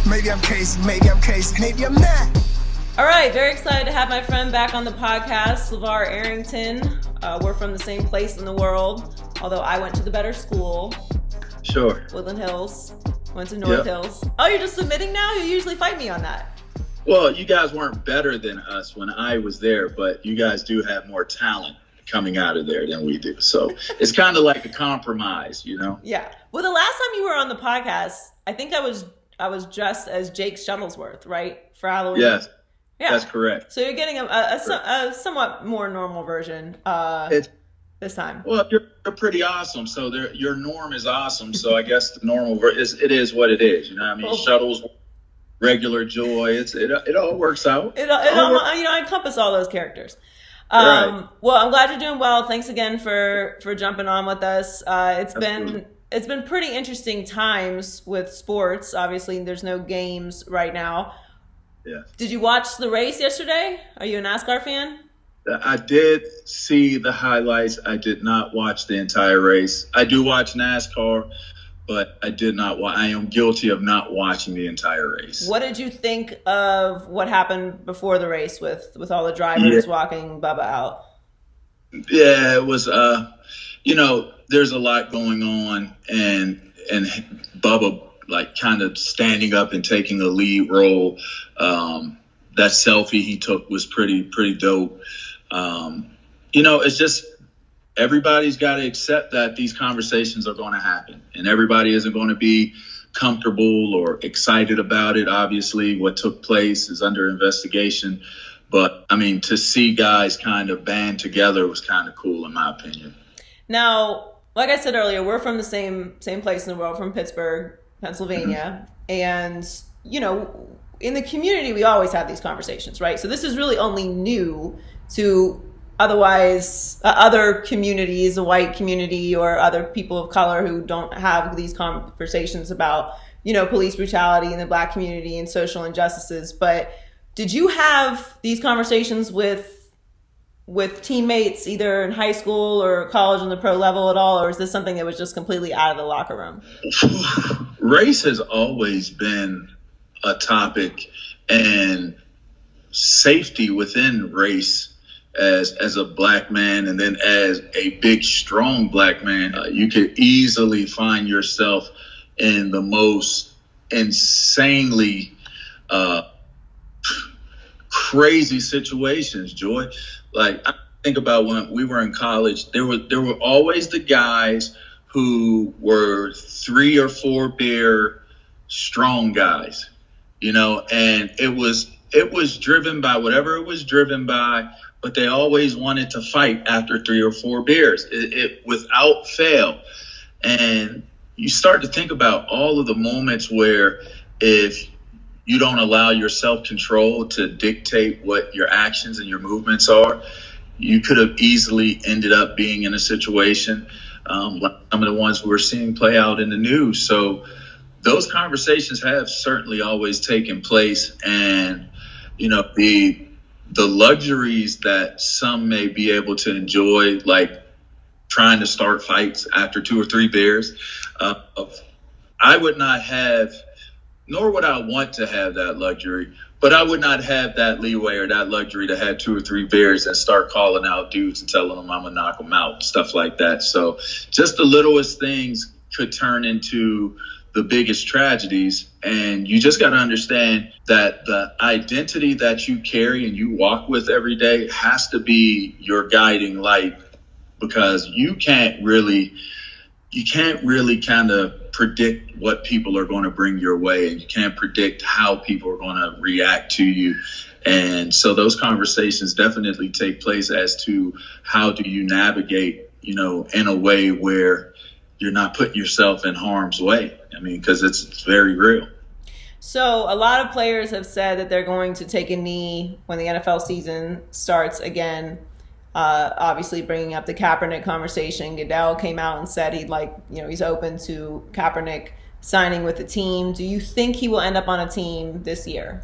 Maybe I'm crazy, maybe I'm not. All right, very excited to have my friend back on the podcast, LaVar Arrington. We're from the same place in the world, although I went to the better school. Sure. Woodland Hills. Went to North Hills. Oh, you're just submitting now? You usually fight me on that. Well, you guys weren't better than us when I was there, but you guys do have more talent coming out of there than we do. So it's kind of like a compromise, you know? Yeah. Well, the last time you were on the podcast, I think I was dressed as Jake Shuttlesworth, right? For Halloween. Yes. Yeah. That's correct. So you're getting a somewhat more normal version this time. Well, you're pretty awesome. So your norm is awesome. So I guess the normal it is what it is. You know what I mean? Shuttles, regular Joy. It all works out. I encompass all those characters. Right. Well, I'm glad you're doing well. Thanks again for jumping on with us. It's been pretty interesting times with sports. Obviously, there's no games right now. Yeah. Did you watch the race yesterday? Are you a NASCAR fan? I did see the highlights. I did not watch the entire race. I do watch NASCAR, but I did not watch. I am guilty of not watching the entire race. What did you think of what happened before the race with all the drivers walking Bubba out? Yeah, it was, there's a lot going on, and Bubba like kind of standing up and taking a lead role. That selfie he took was pretty dope. It's just everybody's got to accept that these conversations are going to happen, and everybody isn't going to be comfortable or excited about it. Obviously, what took place is under investigation. But, I mean, to see guys kind of band together was kind of cool, in my opinion. Now, like I said earlier, we're from the same place in the world, from Pittsburgh, Pennsylvania. And, in the community, we always have these conversations, right? So this is really only new to other communities, the white community or other people of color who don't have these conversations about, police brutality in the Black community and social injustices. But did you have these conversations with teammates either in high school or college on the pro level at all, or is this something that was just completely out of the locker room? Race has always been a topic, and safety within race as a Black man, and then as a big, strong Black man, you could easily find yourself in the most insanely crazy situations, Joy. Like, I think about when we were in college, there were always the guys who were 3 or 4 beer strong guys, and it was driven by whatever it was driven by, but they always wanted to fight after 3 or 4 beers, it without fail. And you start to think about all of the moments where if you don't allow your self-control to dictate what your actions and your movements are, you could have easily ended up being in a situation like some of the ones we're seeing play out in the news. So those conversations have certainly always taken place. And, the luxuries that some may be able to enjoy, like trying to start fights after 2 or 3 beers, I would not have, nor would I want to have that luxury, but I would not have that leeway or that luxury to have 2 or 3 beers and start calling out dudes and telling them I'm going to knock them out, stuff like that. So just the littlest things could turn into the biggest tragedies. And you just got to understand that the identity that you carry and you walk with every day has to be your guiding light, because you can't really kind of predict what people are going to bring your way, and you can't predict how people are going to react to you. And so those conversations definitely take place as to how do you navigate, in a way where you're not putting yourself in harm's way. I mean, because it's very real. So a lot of players have said that they're going to take a knee when the NFL season starts again. Obviously bringing up the Kaepernick conversation. Goodell came out and said he's open to Kaepernick signing with the team. Do you think he will end up on a team this year?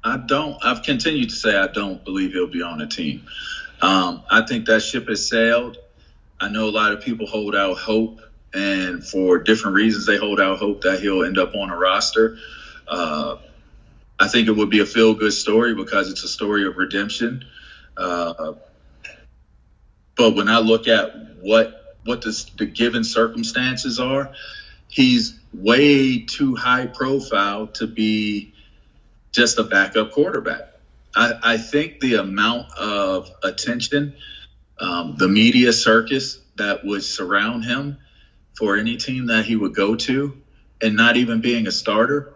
I've continued to say I don't believe he'll be on a team. I think that ship has sailed. I know a lot of people hold out hope and for different reasons, they hold out hope that he'll end up on a roster. I think it would be a feel-good story because it's a story of redemption. But when I look at what the given circumstances are, he's way too high profile to be just a backup quarterback. I think the amount of attention, the media circus that would surround him for any team that he would go to, and not even being a starter,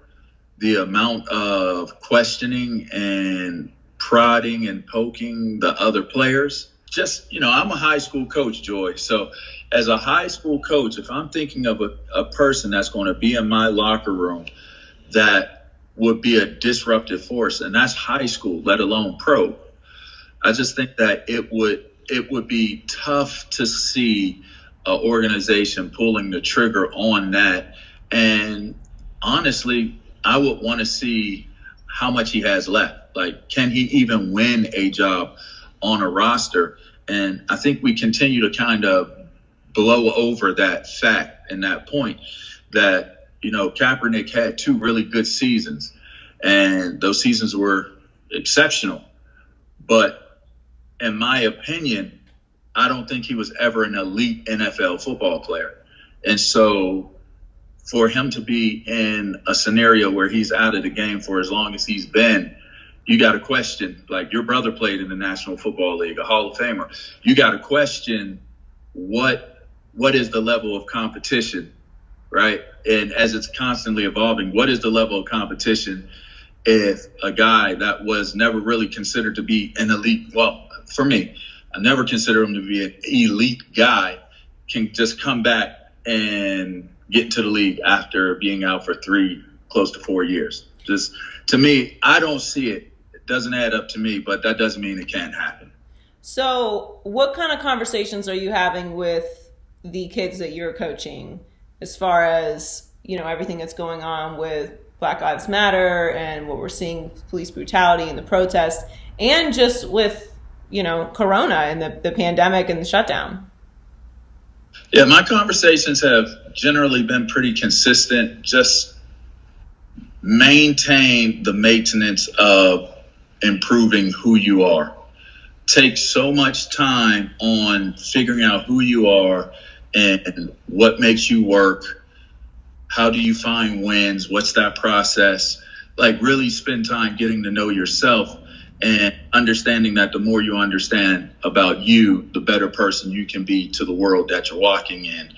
the amount of questioning and prodding and poking the other players. Just, I'm a high school coach, Joy. So as a high school coach, if I'm thinking of a person that's going to be in my locker room that would be a disruptive force, and that's high school, let alone pro, I just think that it would be tough to see an organization pulling the trigger on that. And honestly, I would want to see how much he has left. Like, can he even win a job on a roster? And I think we continue to kind of blow over that fact and that point that, Kaepernick had 2 really good seasons, and those seasons were exceptional. But in my opinion, I don't think he was ever an elite NFL football player. And so for him to be in a scenario where he's out of the game for as long as he's been, you got to question, like, your brother played in the National Football League, a Hall of Famer. You got to question what is the level of competition, right? And as it's constantly evolving, what is the level of competition if a guy that was never really considered to be an elite, well, for me, I never consider him to be an elite guy, can just come back and get into the league after being out for 3, close to 4 years. Just, to me, I don't see it. It doesn't add up to me, but that doesn't mean it can't happen. So what kind of conversations are you having with the kids that you're coaching as far as, everything that's going on with Black Lives Matter and what we're seeing with police brutality and the protests, and just with, Corona and the pandemic and the shutdown? Yeah, my conversations have generally been pretty consistent. Just maintain the maintenance of improving who you are. Take so much time on figuring out who you are and what makes you work. How do you find wins? What's that process? Like, really spend time getting to know yourself and understanding that the more you understand about you, the better person you can be to the world that you're walking in.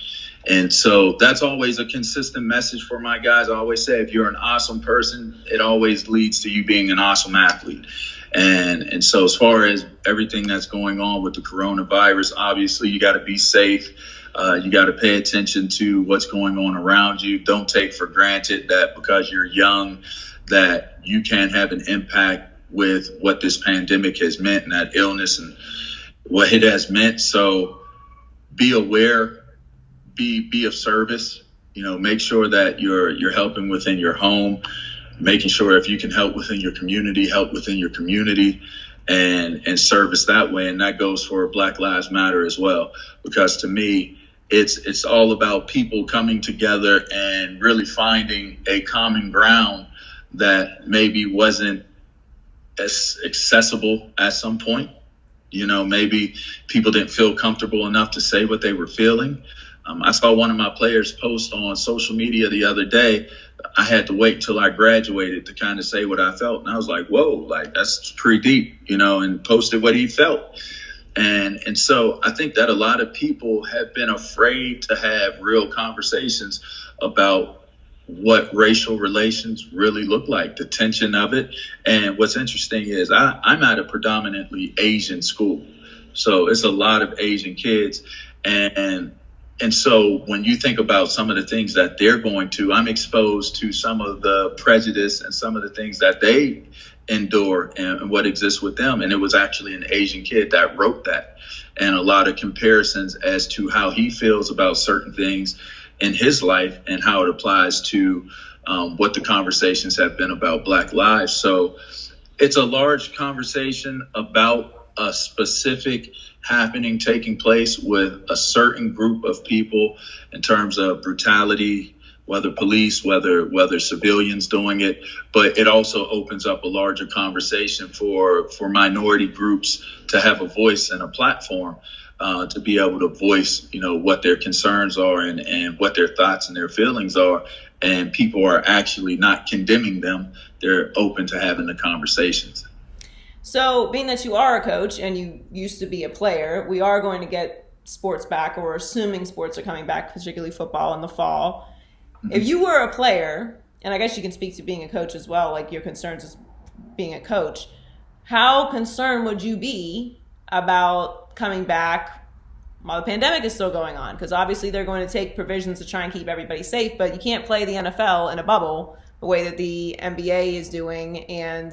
And so that's always a consistent message for my guys. I always say, if you're an awesome person, it always leads to you being an awesome athlete. And so as far as everything that's going on with the coronavirus, obviously you got to be safe. You got to pay attention to what's going on around you. Don't take for granted that because you're young that you can have an impact with what this pandemic has meant and that illness and what it has meant. So be aware, be of service, make sure that you're helping within your home, making sure if you can help within your community, help within your community and service that way. And that goes for Black Lives Matter as well, because to me, it's all about people coming together and really finding a common ground that maybe wasn't as accessible at some point. Maybe people didn't feel comfortable enough to say what they were feeling. I saw one of my players post on social media the other day. I had to wait until I graduated to kind of say what I felt. And I was like, whoa, like, that's pretty deep, and posted what he felt. And so I think that a lot of people have been afraid to have real conversations about what racial relations really look like, the tension of it. And what's interesting is I'm at a predominantly Asian school. So it's a lot of Asian kids. And so when you think about some of the things that they're going to, I'm exposed to some of the prejudice and some of the things that they endure and what exists with them. And it was actually an Asian kid that wrote that, and a lot of comparisons as to how he feels about certain things in his life and how it applies to what the conversations have been about Black lives. So it's a large conversation about a specific taking place with a certain group of people in terms of brutality, whether police, whether civilians doing it, but it also opens up a larger conversation for minority groups to have a voice and a platform to be able to voice, what their concerns are and what their thoughts and their feelings are. And people are actually not condemning them. They're open to having the conversations. So being that you are a coach and you used to be a player, we are going to get sports back, or we're assuming sports are coming back, particularly football in the fall. If you were a player, and I guess you can speak to being a coach as well, like your concerns as being a coach, how concerned would you be about coming back while the pandemic is still going on? Because obviously they're going to take provisions to try and keep everybody safe, but you can't play the NFL in a bubble the way that the NBA is doing, and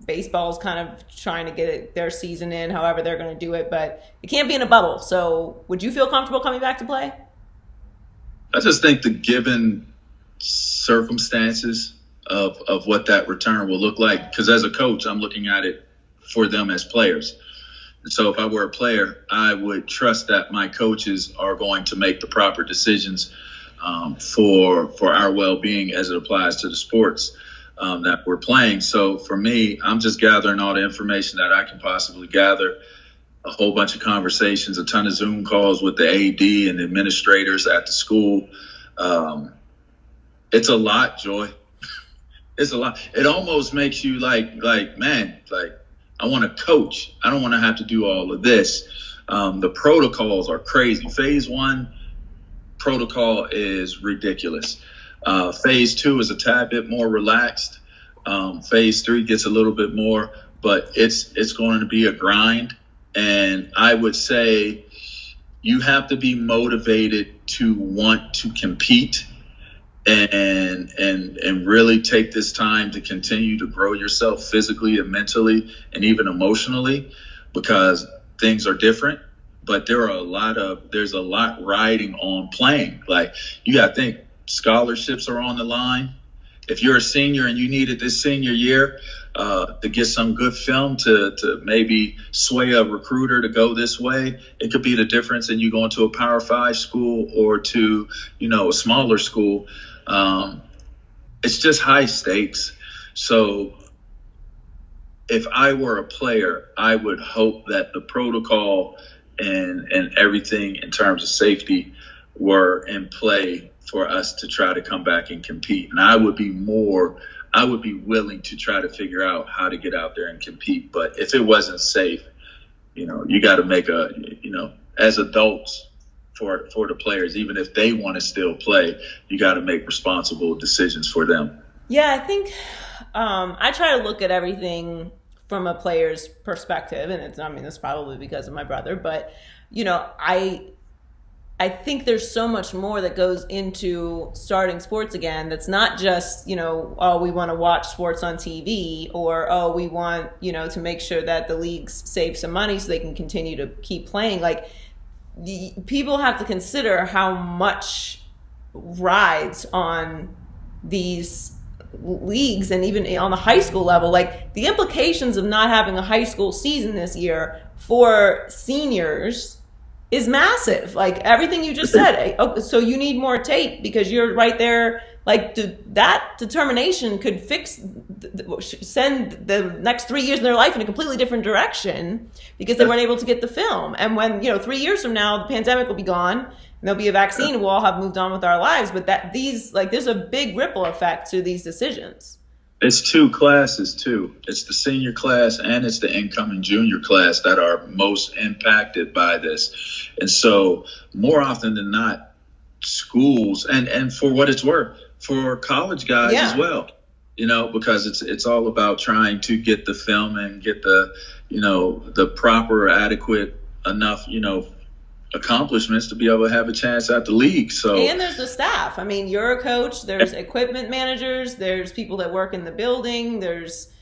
baseball's kind of trying to get their season in however they're going to do it, but it can't be in a bubble. So would you feel comfortable coming back to play? I just think the given circumstances of what that return will look like, because as a coach, I'm looking at it for them as players. And so if I were a player, I would trust that my coaches are going to make the proper decisions for our well-being as it applies to the sports that we're playing. So for me, I'm just gathering all the information that I can possibly gather. A whole bunch of conversations, a ton of Zoom calls with the AD and administrators at the school. It's a lot, Joy. It's a lot. It almost makes you like, man, I want to coach. I don't want to have to do all of this. The protocols are crazy. Phase 1 protocol is ridiculous. Phase 2 is a tad bit more relaxed. Phase 3 gets a little bit more, but it's going to be a grind. And I would say you have to be motivated to want to compete and really take this time to continue to grow yourself physically and mentally and even emotionally, because things are different. But there's a lot riding on playing. Like, you got to think, scholarships are on the line. If you're a senior and you needed this senior year to get some good film to maybe sway a recruiter to go this way, it could be the difference in you going to a Power 5 school or to, a smaller school. It's just high stakes. So if I were a player, I would hope that the protocol and everything in terms of safety were in play for us to try to come back and compete. And I would be willing to try to figure out how to get out there and compete. But if it wasn't safe, you got to make as adults for the players, even if they want to still play, you got to make responsible decisions for them. Yeah, I think I try to look at everything from a player's perspective, and it's probably because of my brother, but I think there's so much more that goes into starting sports again. That's not just, we want to watch sports on TV, or, we want, to make sure that the leagues save some money so they can continue to keep playing. Like, people have to consider how much rides on these leagues, and even on the high school level. Like, the implications of not having a high school season this year for seniors is massive. Like, everything you just said. So you need more tape because you're right there. Like, that determination could send the next 3 years of their life in a completely different direction because they weren't able to get the film. And when 3 years from now, the pandemic will be gone and there'll be a vaccine and we'll all have moved on with our lives. But there's a big ripple effect to these decisions. It's two classes too. It's the senior class and it's the incoming junior class that are most impacted by this. And so more often than not, schools and for what it's worth, for college guys as well, because it's all about trying to get the film and get the proper, adequate enough, accomplishments to be able to have a chance at the league. So, and there's the staff. I mean, you're a coach, there's equipment managers, there's people that work in the building, there's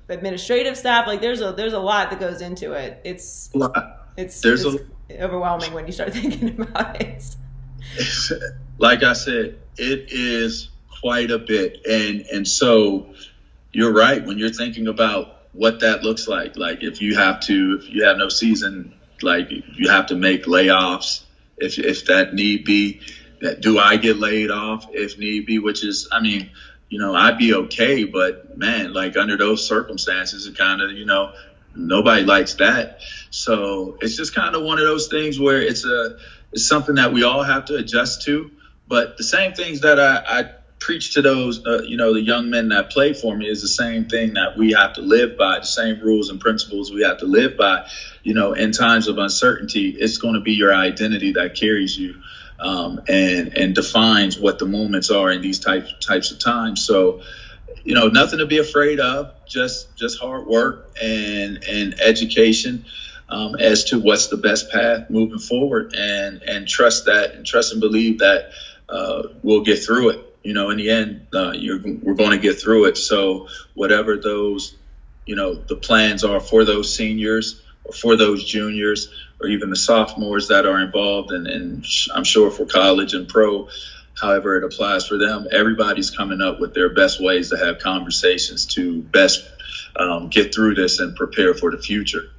administrative staff. Like, there's a lot that goes into it. It's overwhelming when you start thinking about it. Like I said, it is quite a bit. And so you're right, when you're thinking about what that looks like. Like if you have no season, like you have to make layoffs if that need be. Do I get laid off if need be? Which is, I mean, I'd be okay, but man, like under those circumstances, it kind of, nobody likes that. So it's just kind of one of those things where it's something that we all have to adjust to. But the same things that I preach to those, the young men that play for me is the same thing that we have to live by, the same rules and principles we have to live by. In times of uncertainty, it's going to be your identity that carries you and defines what the moments are in these types of times. So, nothing to be afraid of, just hard work and education as to what's the best path moving forward, and trust and believe that we'll get through it. In the end, we're going to get through it. So whatever those, the plans are for those seniors or for those juniors or even the sophomores that are involved, and I'm sure for college and pro, however it applies for them, everybody's coming up with their best ways to have conversations to best get through this and prepare for the future.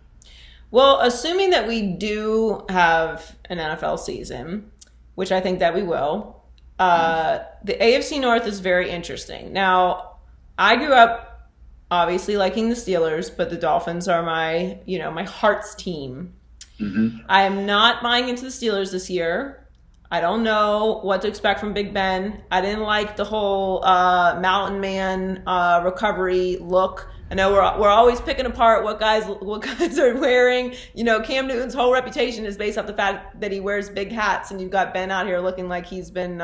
Well, assuming that we do have an NFL season, which I think that we will, the AFC North is very interesting. Now, I grew up obviously liking the Steelers, but the Dolphins are my heart's team. Mm-hmm. I am not buying into the Steelers this year. I don't know what to expect from Big Ben. I didn't like the whole mountain man recovery look. I know we're always picking apart what guys are wearing. Cam Newton's whole reputation is based off the fact that he wears big hats, and you've got Ben out here looking like he's been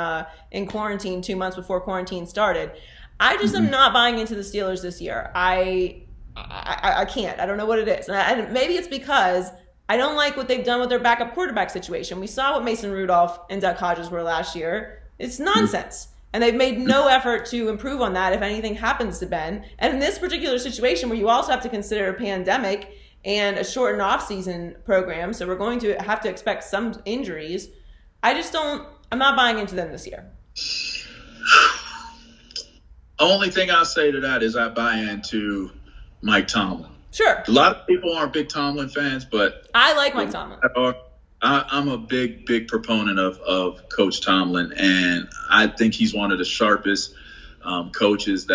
in quarantine 2 months before quarantine started. I just am not buying into the Steelers this year. I can't. I don't know what it is. And maybe it's because I don't like what they've done with their backup quarterback situation. We saw what Mason Rudolph and Duck Hodges were last year. It's nonsense. And they've made no effort to improve on that if anything happens to Ben. And in this particular situation where you also have to consider a pandemic and a shortened off-season program, so we're going to have to expect some injuries, I'm not buying into them this year. Only thing I'll say to that is I buy into Mike Tomlin. Sure. A lot of people aren't big Tomlin fans, but I like Mike Tomlin. I'm a big proponent of Coach Tomlin, and I think he's one of the sharpest coaches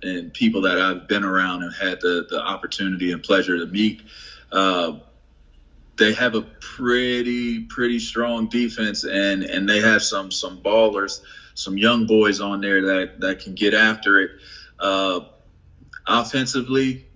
and people that I've been around and had the opportunity and pleasure to meet. They have a pretty strong defense, and they have some ballers, some young boys on there that can get after it. Offensively,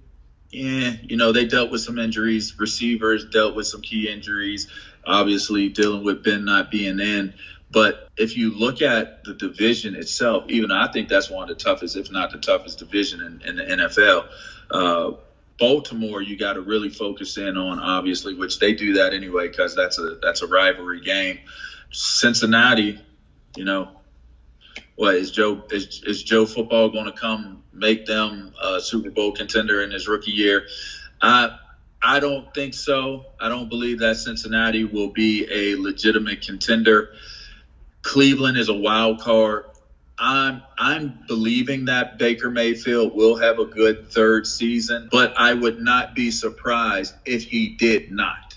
they dealt with some injuries. Receivers dealt with some key injuries, obviously dealing with Ben not being in. But if you look at the division itself, even I think that's one of the toughest, if not the toughest division in the NFL. Baltimore, you got to really focus in on, obviously, which they do that anyway because that's a rivalry game. Cincinnati, what is Joe Football going to come make them a Super Bowl contender in his rookie year? I don't think so. I don't believe that Cincinnati will be a legitimate contender. Cleveland is a wild card. I'm believing that Baker Mayfield will have a good third season, but I would not be surprised if he did not.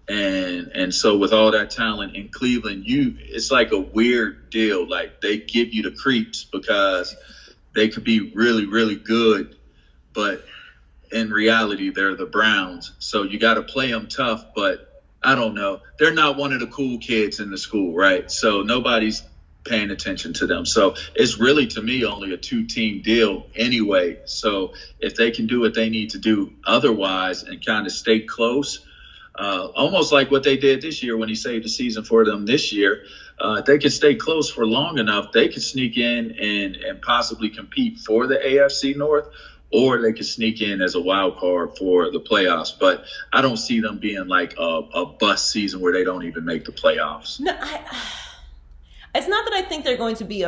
And so with all that talent in Cleveland, it's like a weird deal. Like they give you the creeps because they could be really, really good, but in reality, they're the Browns. So you got to play them tough, but I don't know. They're not one of the cool kids in the school, right? So nobody's paying attention to them. So it's really, to me, only a 2-team deal anyway. So if they can do what they need to do otherwise and kind of stay close, almost like what they did this year when he saved the season for them this year, if they could stay close for long enough, they could sneak in and possibly compete for the AFC North, or they could sneak in as a wild card for the playoffs. But I don't see them being like a bust season where they don't even make the playoffs. No, it's not that I think they're going to be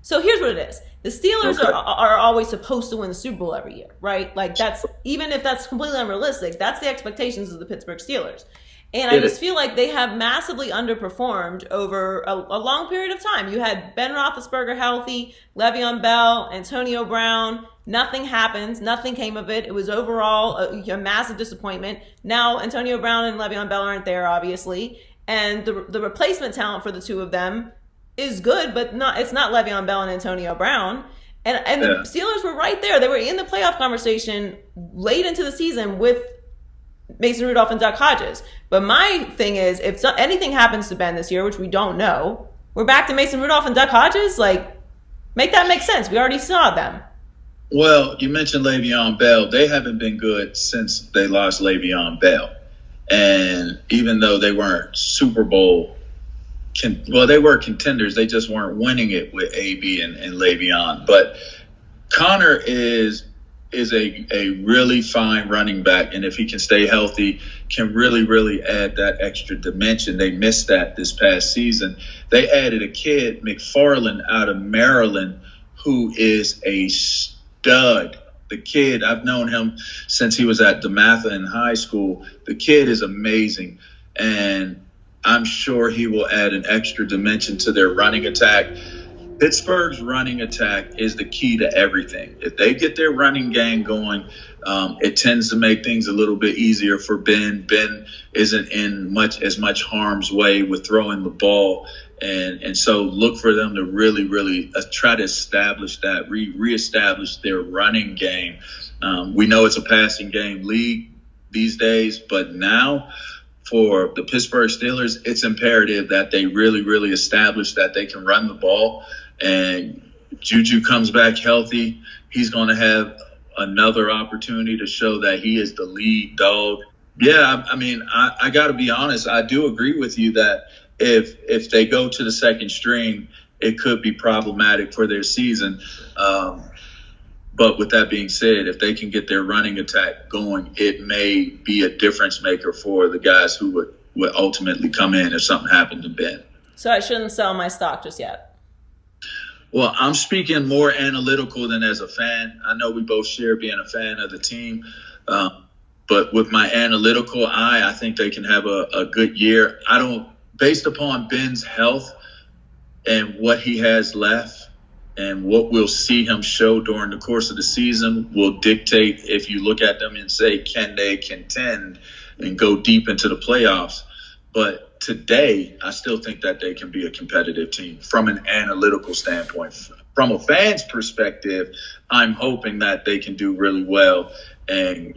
So here's what it is. The Steelers are always supposed to win the Super Bowl every year, right? Like even if that's completely unrealistic, that's the expectations of the Pittsburgh Steelers. And I just feel like they have massively underperformed over a long period of time. You had Ben Roethlisberger healthy, Le'Veon Bell, Antonio Brown. Nothing happens. Nothing came of it. It was overall a massive disappointment. Now Antonio Brown and Le'Veon Bell aren't there, obviously. And the replacement talent for the two of them is good, but it's not Le'Veon Bell and Antonio Brown. And the Steelers were right there. They were in the playoff conversation late into the season with Mason Rudolph and Duck Hodges. But my thing is, if anything happens to Ben this year, which we don't know, we're back to Mason Rudolph and Duck Hodges. Like, make that make sense. We already saw them. Well, you mentioned Le'Veon Bell. They haven't been good since they lost Le'Veon Bell. And even though they weren't Super Bowl, they were contenders. They just weren't winning it with AB and Le'Veon. But Connor is a really fine running back, and if he can stay healthy, can really, really add that extra dimension. They missed that this past season. They added a kid, McFarland, out of Maryland, who is a stud. The kid, I've known him since he was at DeMatha in high school. The kid is amazing, and I'm sure he will add an extra dimension to their running attack. Pittsburgh's running attack is the key to everything. If they get their running game going, it tends to make things a little bit easier for Ben. Ben isn't in as much harm's way with throwing the ball. And so look for them to really, really try to establish that, reestablish their running game. We know it's a passing game league these days, but now for the Pittsburgh Steelers, it's imperative that they really, really establish that they can run the ball. And Juju comes back healthy. He's going to have another opportunity to show that he is the lead dog. Yeah, I mean, I got to be honest. I do agree with you that if they go to the second string, it could be problematic for their season. But with that being said, if they can get their running attack going, it may be a difference maker for the guys who would ultimately come in if something happened to Ben. So I shouldn't sell my stock just yet. Well, I'm speaking more analytical than as a fan. I know we both share being a fan of the team. But with my analytical eye, I think they can have a good year. Based upon Ben's health and what he has left and what we'll see him show during the course of the season will dictate if you look at them and say, can they contend and go deep into the playoffs? But today, I still think that they can be a competitive team from an analytical standpoint. From a fan's perspective, I'm hoping that they can do really well. And,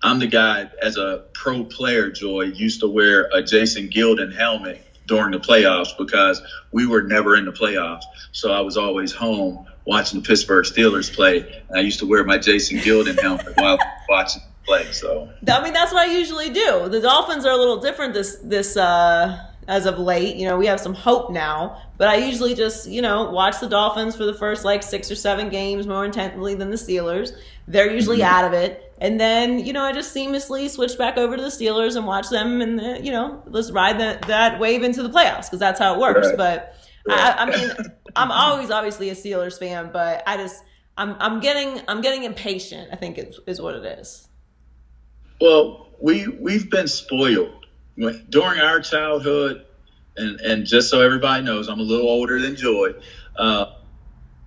I'm the guy as a pro player, Joy, used to wear a Jason Gilden helmet during the playoffs because we were never in the playoffs. So I was always home watching the Pittsburgh Steelers play. And I used to wear my Jason Gilden helmet while watching play. So I mean, that's what I usually do. The Dolphins are a little different this as of late. We have some hope now, but I usually just watch the Dolphins for the first 6 or 7 games more intently than the Steelers. They're usually out of it, and then I just seamlessly switch back over to the Steelers and watch them, and let's ride that wave into the playoffs because that's how it works. Right. But right. I mean, I'm always obviously a Steelers fan, but I'm getting impatient, I think is what it is. Well, we've been spoiled during our childhood, and just so everybody knows, I'm a little older than Joy,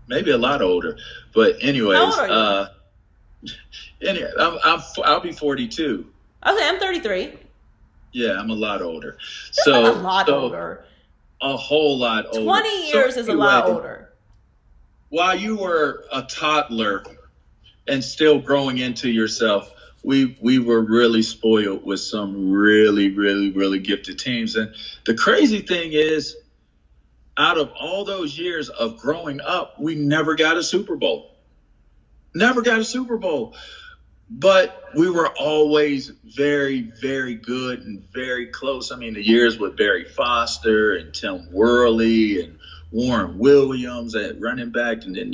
maybe a lot older. But anyways, how old are you? I'll be 42. Okay, I'm 33. Yeah, I'm a lot older. Older. A whole lot older. 20 years is a lot older. While you were a toddler and still growing into yourself, we were really spoiled with some really, really, really gifted teams. And the crazy thing is, out of all those years of growing up, we never got a Super Bowl. Never got a Super Bowl. But we were always very, very good and very close. I mean, the years with Barry Foster and Tim Worley and Warren Williams at running back, and then,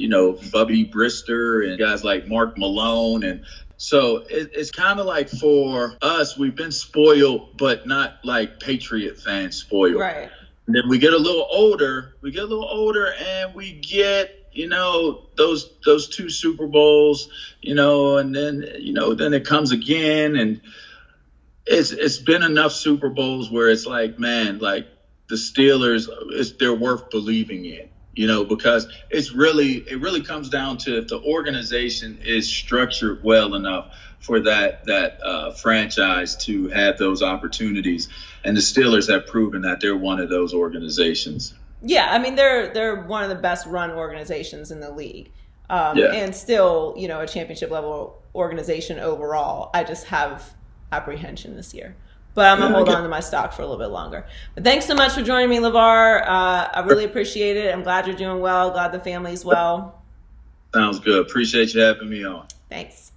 Bubby Brister and guys like Mark Malone. And so it's kind of like for us, we've been spoiled, but not like Patriot fans spoiled. Right. And then we get a little older, and we get, those 2 Super Bowls, and then it comes again. And It's been enough Super Bowls where it's like, man, like the Steelers, they're worth believing in, because it really comes down to if the organization is structured well enough for that franchise to have those opportunities, and the Steelers have proven that they're one of those organizations. Yeah, I mean they're one of the best run organizations in the league, and still a championship level organization overall. I just have apprehension this year, but I'm gonna hold on to my stock for a little bit longer. But thanks so much for joining me, LaVar. I really appreciate it. I'm glad you're doing well. Glad the family's well. Sounds good. Appreciate you having me on. Thanks.